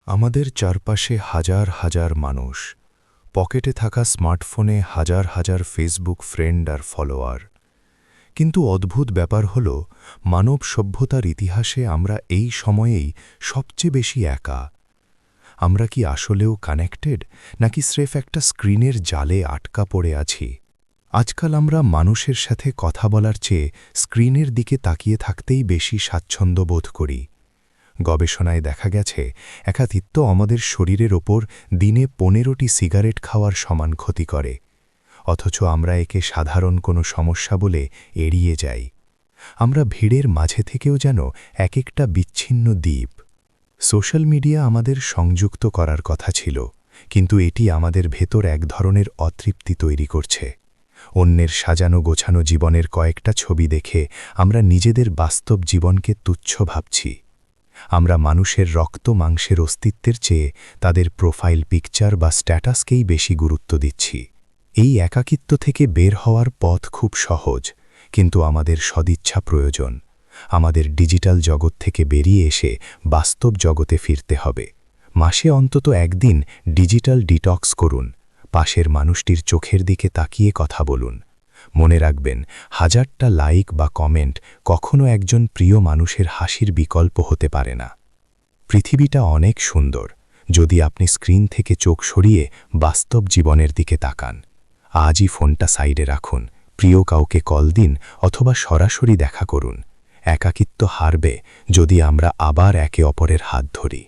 আমাদের চারপাশে হাজার হাজার মানুষ, পকেটে থাকা স্মার্টফোনে হাজার হাজার ফেসবুক ফ্রেন্ড আর ফলোয়ার। কিন্তু অদ্ভুত ব্যাপার হল, মানব সভ্যতার ইতিহাসে আমরা এই সময়েই সবচেয়ে বেশি একা। আমরা কি আসলেও কানেক্টেড, নাকি স্রেফ একটা স্ক্রিনের জালে আটকা পড়ে আছি? আজকাল আমরা মানুষের সাথে কথা বলার চেয়ে স্ক্রিনের দিকে তাকিয়ে থাকতেই বেশি স্বাচ্ছন্দ্য বোধ করি। গবেষণায় দেখা গেছে, একাকিত্ব আমাদের শরীরের ওপর দিনে 15টি সিগারেট খাওয়ার সমান ক্ষতি করে, অথচ আমরা একে সাধারণ কোনো সমস্যা বলে এড়িয়ে যাই। আমরা ভিড়ের মাঝে থেকেও যেন এক একটা বিচ্ছিন্ন দ্বীপ। সোশ্যাল মিডিয়া আমাদের সংযুক্ত করার কথা ছিল, কিন্তু এটি আমাদের ভেতর এক ধরনের অতৃপ্তি তৈরি করছে। অন্যের সাজানো গোছানো জীবনের কয়েকটা ছবি দেখে আমরা নিজেদের বাস্তব জীবনকে তুচ্ছ ভাবছি। আমরা মানুষের রক্ত মাংসের অস্তিত্বের চেয়ে তাদের প্রোফাইল পিকচার বা স্ট্যাটাসকেই বেশি গুরুত্ব দিচ্ছি। এই একাকিত্ব থেকে বের হওয়ার পথ খুব সহজ, কিন্তু আমাদের সদিচ্ছা প্রয়োজন। আমাদের ডিজিটাল জগৎ থেকে বেরিয়ে এসে বাস্তব জগতে ফিরতে হবে। মাসে অন্তত একদিন ডিজিটাল ডিটক্স করুন। পাশের মানুষটির চোখের দিকে তাকিয়ে কথা বলুন। মনে রাখবেন, হাজারটা লাইক বা কমেন্ট কখনো একজন প্রিয় মানুষের হাসির বিকল্প হতে পারে না। পৃথিবীটা অনেক সুন্দর, যদি আপনি স্ক্রিন থেকে চোখ সরিয়ে বাস্তব জীবনের দিকে তাকান। আজই ফোনটা সাইডে রাখুন, প্রিয় কাউকে কল দিন অথবা সরাসরি দেখা করুন। একাকিত্ব হারবে যদি আমরা আবার একে অপরের হাত ধরি।